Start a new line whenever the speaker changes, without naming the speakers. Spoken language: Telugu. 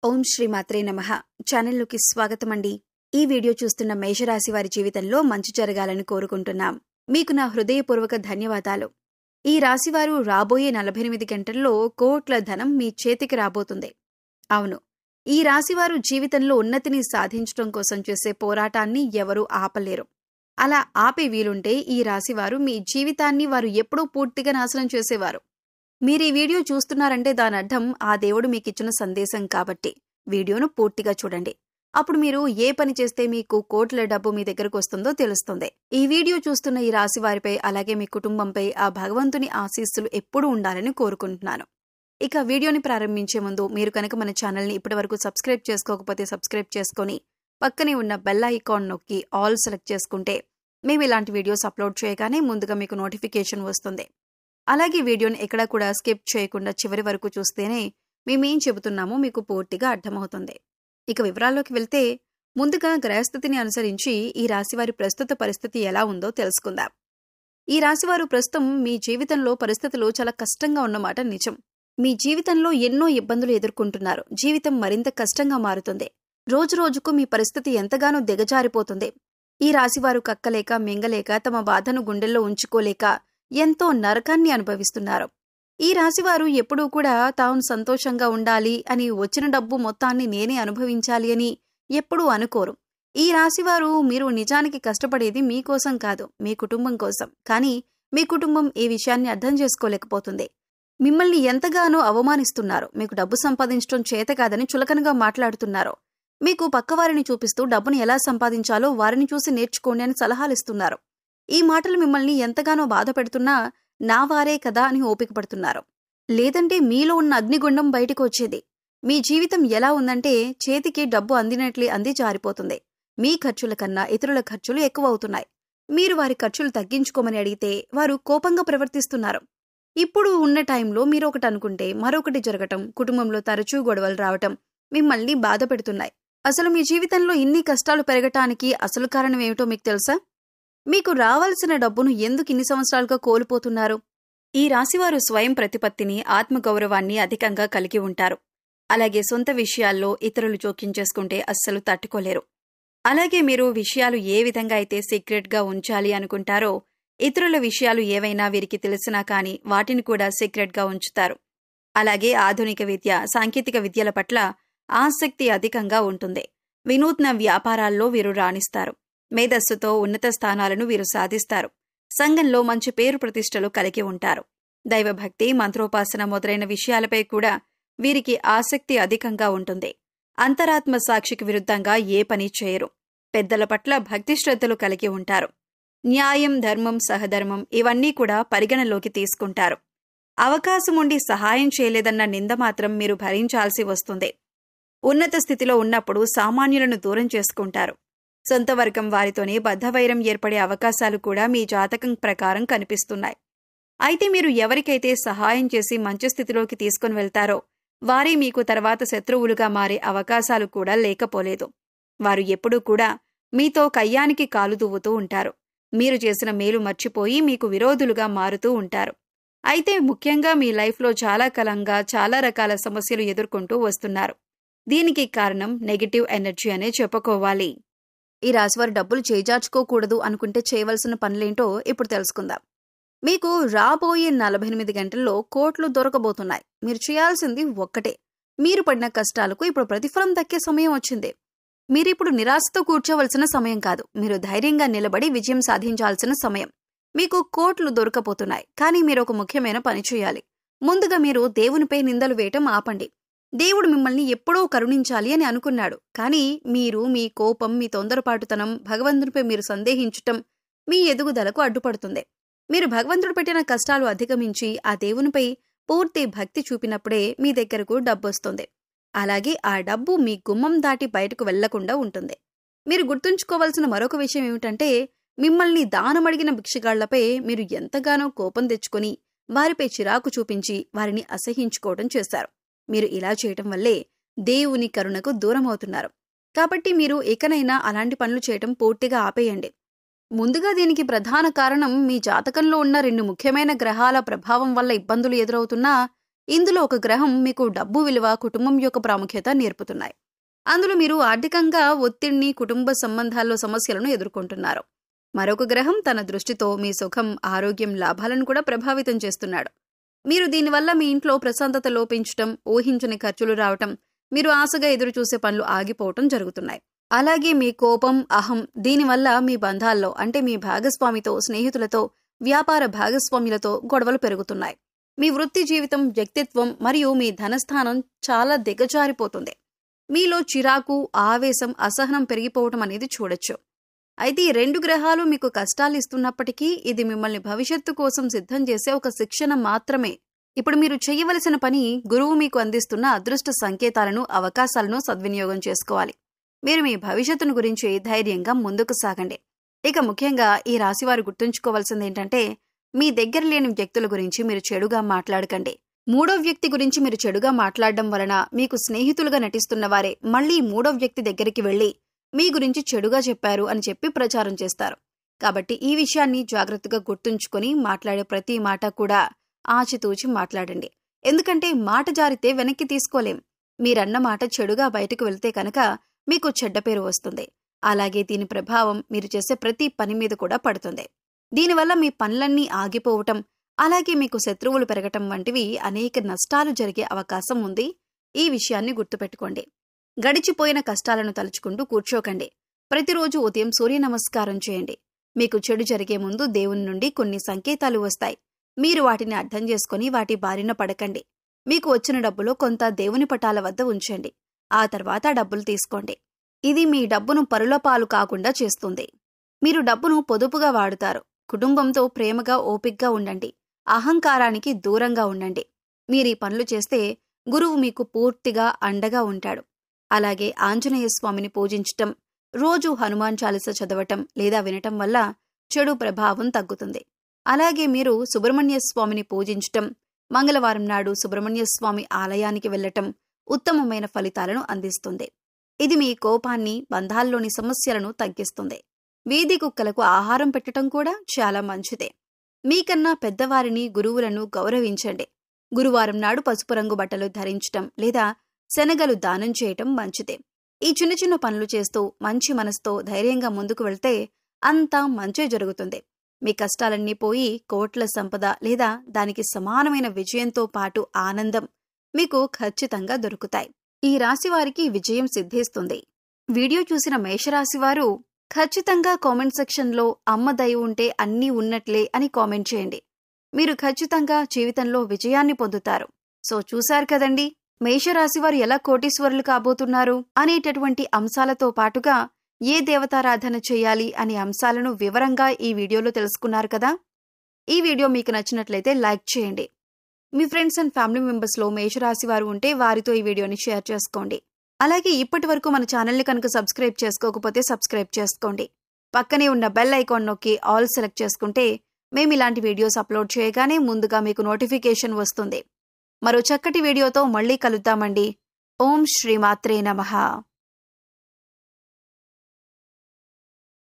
ఓం శ్రీ మాత్రే నమః. ఛానల్లోకి స్వాగతమండి. ఈ వీడియో చూస్తున్న మేషరాశి వారి జీవితంలో మంచి జరగాలని కోరుకుంటున్నాం. మీకు నా హృదయపూర్వక ధన్యవాదాలు. ఈ రాశివారు రాబోయే 48 గంటల్లో కోట్ల ధనం మీ చేతికి రాబోతుంది. అవును, ఈ రాశివారు జీవితంలో ఉన్నతిని సాధించడం కోసం చేసే పోరాటాన్ని ఎవరూ ఆపలేరు. అలా ఆపే వీలుంటే ఈ రాశివారు మీ జీవితాన్ని వారు ఎప్పుడూ పూర్తిగా నాశనం చేసేవారు. మీరు ఈ వీడియో చూస్తున్నారంటే దాని అర్థం ఆ దేవుడు మీకిచ్చిన సందేశం కాబట్టి వీడియోను పూర్తిగా చూడండి. అప్పుడు మీరు ఏ పని చేస్తే మీకు కోట్ల డబ్బు మీ దగ్గరకు వస్తుందో తెలుస్తుంది. ఈ వీడియో చూస్తున్న ఈ రాశి వారిపై అలాగే మీ కుటుంబంపై ఆ భగవంతుని ఆశీస్సులు ఎప్పుడూ ఉండాలని కోరుకుంటున్నాను. ఇక వీడియోని ప్రారంభించే ముందు మీరు కనుక మన ఛానల్ని ఇప్పటివరకు సబ్స్క్రైబ్ చేసుకోకపోతే సబ్స్క్రైబ్ చేసుకొని పక్కనే ఉన్న బెల్ ఐకాన్ నొక్కి ఆల్ సెలెక్ట్ చేసుకుంటే మేము ఇలాంటి వీడియోస్ అప్లోడ్ చేయగానే ముందుగా మీకు నోటిఫికేషన్ వస్తుంది. అలాగే వీడియోని ఎక్కడా కూడా స్కిప్ చేయకుండా చివరి వరకు చూస్తేనే మేమేం చెబుతున్నామో మీకు పూర్తిగా అర్థమవుతుంది. ఇక వివరాల్లోకి వెళ్తే ముందుగా గ్రహస్థితిని అనుసరించి ఈ రాశివారి ప్రస్తుత పరిస్థితి ఎలా ఉందో తెలుసుకుందాం. ఈ రాశివారు ప్రస్తుతం మీ జీవితంలో పరిస్థితులు చాలా కష్టంగా ఉన్నమాట నిజం. మీ జీవితంలో ఎన్నో ఇబ్బందులు ఎదుర్కొంటున్నారు. జీవితం మరింత కష్టంగా మారుతుంది. రోజురోజుకు మీ పరిస్థితి ఎంతగానో దిగజారిపోతుంది. ఈ రాశివారు కక్కలేక మింగలేక తమ బాధను గుండెల్లో ఉంచుకోలేక ఎంతో నరకాన్ని అనుభవిస్తున్నారు. ఈ రాశివారు ఎప్పుడూ కూడా తాను సంతోషంగా ఉండాలి అని, వచ్చిన డబ్బు మొత్తాన్ని నేనే అనుభవించాలి అని ఎప్పుడూ అనుకోరు. ఈ రాశివారు మీరు నిజానికి కష్టపడేది మీకోసం కాదు, మీ కుటుంబం కోసం. కానీ మీ కుటుంబం ఈ విషయాన్ని అర్థం చేసుకోలేకపోతుంది. మిమ్మల్ని ఎంతగానో అవమానిస్తున్నారు. మీకు డబ్బు సంపాదించడం చేత కాదని చులకనగా మాట్లాడుతున్నారు. మీకు పక్కవారిని చూపిస్తూ డబ్బును ఎలా సంపాదించాలో వారిని చూసి నేర్చుకోండి అని సలహాలిస్తున్నారు. ఈ మాటలు మిమ్మల్ని ఎంతగానో బాధ పెడుతున్నా నా వారే కదా అని ఓపిక పడుతున్నారు. లేదంటే మీలో ఉన్న అగ్నిగుండం బయటకు వచ్చేది. మీ జీవితం ఎలా ఉందంటే చేతికి డబ్బు అందినట్లే అంది జారిపోతుంది. మీ ఖర్చుల కన్నా ఇతరుల ఖర్చులు ఎక్కువ అవుతున్నాయి. మీరు వారి ఖర్చులు తగ్గించుకోమని అడిగితే వారు కోపంగా ప్రవర్తిస్తున్నారు. ఇప్పుడు ఉన్న టైంలో మీరు ఒకటి అనుకుంటే మరొకటి జరగటం, కుటుంబంలో తరచూ గొడవలు రావటం మిమ్మల్ని బాధ పెడుతున్నాయి. అసలు మీ జీవితంలో ఇన్ని కష్టాలు పెరగటానికి అసలు కారణం ఏమిటో మీకు తెలుసా? మీకు రావాల్సిన డబ్బును ఎందుకు ఇన్ని సంవత్సరాలుగా కోల్పోతున్నారు? ఈ రాశివారు స్వయం ప్రతిపత్తిని, ఆత్మగౌరవాన్ని అధికంగా కలిగి ఉంటారు. అలాగే సొంత విషయాల్లో ఇతరులు జోక్యం చేసుకుంటే అస్సలు తట్టుకోలేరు. అలాగే మీరు విషయాలు ఏ విధంగా అయితే సీక్రెట్గా ఉంచాలి అనుకుంటారో ఇతరుల విషయాలు ఏవైనా వీరికి తెలిసినా కానీ వాటిని కూడా సీక్రెట్గా ఉంచుతారు. అలాగే ఆధునిక విద్య, సాంకేతిక విద్యల పట్ల ఆసక్తి అధికంగా ఉంటుంది. వినూత్న వ్యాపారాల్లో వీరు రాణిస్తారు. మేధస్సుతో ఉన్నత స్థానాలను వీరు సాధిస్తారు. సంఘంలో మంచి పేరు ప్రతిష్టలు కలిగి ఉంటారు. దైవభక్తి, మంత్రోపాసన మొదలైన విషయాలపై కూడా వీరికి ఆసక్తి అధికంగా ఉంటుంది. అంతరాత్మ సాక్షికి విరుద్ధంగా ఏ పని చేయరు. పెద్దల పట్ల భక్తి శ్రద్ధలు కలిగి ఉంటారు. న్యాయం, ధర్మం, సహధర్మం ఇవన్నీ కూడా పరిగణలోకి తీసుకుంటారు. అవకాశం ఉండి సహాయం చేయలేదన్న నింద మాత్రం మీరు భరించాల్సి వస్తుంది. ఉన్నత స్థితిలో ఉన్నప్పుడు సామాన్యులను దూరం చేసుకుంటారు. సొంత వర్గం వారితోనే బద్ధవైరం ఏర్పడే అవకాశాలు కూడా మీ జాతకం ప్రకారం కనిపిస్తున్నాయి. అయితే మీరు ఎవరికైతే సహాయం చేసి మంచి స్థితిలోకి తీసుకుని వెళ్తారో వారే మీకు తర్వాత శత్రువులుగా మారే అవకాశాలు కూడా లేకపోలేదు. వారు ఎప్పుడూ కూడా మీతో కయ్యానికి కాలు దువ్వుతూ ఉంటారు. మీరు చేసిన మేలు మర్చిపోయి మీకు విరోధులుగా మారుతూ ఉంటారు. అయితే ముఖ్యంగా మీ లైఫ్లో చాలా కాలంగా చాలా రకాల సమస్యలు ఎదుర్కొంటూ వస్తున్నారు. దీనికి కారణం నెగటివ్ ఎనర్జీ అనే చెప్పుకోవాలి. ఈ రాశివారు డబ్బులు చేజార్చుకోకూడదు అనుకుంటే చేయవలసిన పనులేంటో ఇప్పుడు తెలుసుకుందాం. మీకు రాబోయే 48 గంటల్లో కోట్లు దొరకబోతున్నాయి. మీరు చేయాల్సింది ఒక్కటే. మీరు పడిన కష్టాలకు ఇప్పుడు ప్రతిఫలం దక్కే సమయం వచ్చింది. మీరిప్పుడు నిరాశతో కూర్చోవలసిన సమయం కాదు. మీరు ధైర్యంగా నిలబడి విజయం సాధించాల్సిన సమయం. మీకు కోట్లు దొరకబోతున్నాయి. కానీ మీరు ఒక ముఖ్యమైన పని చేయాలి. ముందుగా మీరు దేవునిపై నిందలు వేయటం ఆపండి. దేవుడు మిమ్మల్ని ఎప్పుడో కరుణించాలి అని అనుకున్నాడు. కానీ మీరు మీ కోపం, మీ తొందరపాటుతనం, భగవంతునిపై మీరు సందేహించటం మీ ఎదుగుదలకు అడ్డుపడుతుంది. మీరు భగవంతుడు పెట్టిన కష్టాలు అధిగమించి ఆ దేవునిపై పూర్తి భక్తి చూపినప్పుడే మీ దగ్గరకు డబ్బొస్తుంది. అలాగే ఆ డబ్బు మీ గుమ్మం దాటి బయటకు వెళ్లకుండా ఉంటుంది. మీరు గుర్తుంచుకోవాల్సిన మరొక విషయం ఏమిటంటే మిమ్మల్ని దానమడిగిన భిక్షగాళ్లపై మీరు ఎంతగానో కోపం తెచ్చుకొని వారిపై చిరాకు చూపించి వారిని అసహించుకోవడం చేశారు. మీరు ఇలా చేయటం వల్లే దేవుని కరుణకు దూరమవుతున్నారు. కాబట్టి మీరు ఇకనైనా అలాంటి పనులు చేయటం పూర్తిగా ఆపేయండి. ముందుగా దీనికి ప్రధాన కారణం మీ జాతకంలో ఉన్న 2 ముఖ్యమైన గ్రహాల ప్రభావం వల్ల ఇబ్బందులు ఎదురవుతున్నా ఇందులో ఒక గ్రహం మీకు డబ్బు విలువ, కుటుంబం యొక్క ప్రాముఖ్యత నేర్పుతున్నాయి. అందులో మీరు ఆర్థికంగా ఒత్తిడిని, కుటుంబ సంబంధాల్లో సమస్యలను ఎదుర్కొంటున్నారు. మరొక గ్రహం తన దృష్టితో మీ సుఖం, ఆరోగ్యం, లాభాలను కూడా ప్రభావితం చేస్తున్నాడు. మీరు దీనివల్ల మీ ఇంట్లో ప్రశాంతత లోపించటం, ఊహించని ఖర్చులు రావటం, మీరు ఆశగా ఎదురుచూసే పనులు ఆగిపోవటం జరుగుతున్నాయి. అలాగే మీ కోపం, అహం దీనివల్ల మీ బంధాల్లో అంటే మీ భాగస్వామితో, స్నేహితులతో, వ్యాపార భాగస్వాములతో గొడవలు పెరుగుతున్నాయి. మీ వృత్తి జీవితం, వ్యక్తిత్వం మరియు మీ ధనస్థానం చాలా దిగజారిపోతుంది. మీలో చిరాకు, ఆవేశం, అసహనం పెరిగిపోవటం అనేది చూడొచ్చు. అయితే ఈ 2 గ్రహాలు మీకు కష్టాలు ఇస్తున్నప్పటికీ ఇది మిమ్మల్ని భవిష్యత్తు కోసం సిద్ధం చేసే ఒక శిక్షణ మాత్రమే. ఇప్పుడు మీరు చేయవలసిన పని గురువు మీకు అందిస్తున్న అదృష్ట సంకేతాలను, అవకాశాలను సద్వినియోగం చేసుకోవాలి. మీరు మీ భవిష్యత్తును గురించి ధైర్యంగా ముందుకు సాగండి. ఇక ముఖ్యంగా ఈ రాశివారు గుర్తుంచుకోవాల్సిందేంటంటే, మీ దగ్గర లేని వ్యక్తుల గురించి మీరు చెడుగా మాట్లాడకండి. మూడో వ్యక్తి గురించి మీరు చెడుగా మాట్లాడడం వలన మీకు స్నేహితులుగా నటిస్తున్న వారే మళ్లీ మూడో వ్యక్తి దగ్గరికి వెళ్లి మీ గురించి చెడుగా చెప్పారు అని చెప్పి ప్రచారం చేస్తారు. కాబట్టి ఈ విషయాన్ని జాగ్రత్తగా గుర్తుంచుకొని మాట్లాడే ప్రతి మాట కూడా ఆచితూచి మాట్లాడండి. ఎందుకంటే మాట జారితే వెనక్కి తీసుకోలేం. మీరన్న మాట చెడుగా బయటకు వెళ్తే కనుక మీకు చెడ్డ పేరు వస్తుంది. అలాగే దీని ప్రభావం మీరు చేసే ప్రతి పని మీద కూడా పడుతుంది. దీనివల్ల మీ పనులన్నీ ఆగిపోవటం, అలాగే మీకు శత్రువులు పెరగటం వంటివి అనేక నష్టాలు జరిగే అవకాశం ఉంది. ఈ విషయాన్ని గుర్తుపెట్టుకోండి. గడిచిపోయిన కష్టాలను తలుచుకుంటూ కూర్చోకండి. ప్రతిరోజు ఉదయం సూర్య నమస్కారం చేయండి. మీకు చెడు జరిగే ముందు దేవుని నుండి కొన్ని సంకేతాలు వస్తాయి. మీరు వాటిని అర్థం చేసుకుని వాటి బారిన పడకండి. మీకు వచ్చిన డబ్బులో కొంత దేవుని పటాల వద్ద ఉంచండి. ఆ తర్వాత డబ్బులు తీసుకోండి. ఇది మీ డబ్బును పరుల పాలు కాకుండా చేస్తుంది. మీరు డబ్బును పొదుపుగా వాడుతారు. కుటుంబంతో ప్రేమగా, ఓపిగ్గా ఉండండి. అహంకారానికి దూరంగా ఉండండి. మీరీ పనులు చేస్తే గురువు మీకు పూర్తిగా అండగా ఉంటాడు. అలాగే ఆంజనేయ స్వామిని పూజించటం, రోజు హనుమాన్ చాలీస చదవటం లేదా వినటం వల్ల చెడు ప్రభావం తగ్గుతుంది. అలాగే మీరు సుబ్రహ్మణ్య స్వామిని పూజించటం, మంగళవారం నాడు సుబ్రహ్మణ్య స్వామి ఆలయానికి వెళ్లటం ఉత్తమమైన ఫలితాలను అందిస్తుంది. ఇది మీ కోపాన్ని, బంధాల్లోని సమస్యలను తగ్గిస్తుంది. వీధి కుక్కలకు ఆహారం పెట్టడం కూడా చాలా మంచిదే. మీకన్నా పెద్దవారిని, గురువులను గౌరవించండి. గురువారం నాడు పసుపు రంగు బట్టలు ధరించటం లేదా శనగలు దానం చేయటం మంచిదే. ఈ చిన్న చిన్న పనులు చేస్తూ మంచి మనసుతో ధైర్యంగా ముందుకు వెళ్తే అంతా మంచే జరుగుతుంది. మీ కష్టాలన్నీ పోయి కోట్ల సంపద లేదా దానికి సమానమైన విజయంతో పాటు ఆనందం మీకు ఖచ్చితంగా దొరుకుతాయి. ఈ రాశివారికి విజయం సిద్ధిస్తుంది. వీడియో చూసిన మేషరాశివారు ఖచ్చితంగా కామెంట్ సెక్షన్లో అమ్మ దయ ఉంటే అన్నీ ఉన్నట్లే అని కామెంట్ చేయండి. మీరు ఖచ్చితంగా జీవితంలో విజయాన్ని పొందుతారు. సో చూశారు కదండి, మేషరాశివారు ఎలా కోటీశ్వరులు కాబోతున్నారు అనేటటువంటి అంశాలతో పాటుగా ఏ దేవతారాధన చేయాలి అనే అంశాలను వివరంగా ఈ వీడియోలో తెలుసుకున్నారు కదా. ఈ వీడియో మీకు నచ్చినట్లయితే లైక్ చేయండి. మీ ఫ్రెండ్స్ అండ్ ఫ్యామిలీ మెంబర్స్లో మేషరాశివారు ఉంటే వారితో ఈ వీడియోని షేర్ చేసుకోండి. అలాగే ఇప్పటి వరకు మన ఛానల్ని కనుక సబ్స్క్రైబ్ చేసుకోకపోతే సబ్స్క్రైబ్ చేసుకోండి. పక్కనే ఉన్న బెల్ ఐకాన్ నొక్కి ఆల్ సెలెక్ట్ చేసుకుంటే మేము ఇలాంటి వీడియోస్ అప్లోడ్ చేయగానే ముందుగా మీకు నోటిఫికేషన్ వస్తుంది. మరో చక్కటి వీడియోతో మళ్ళీ కలుద్దామండి. ఓం శ్రీమాత్రే నమః.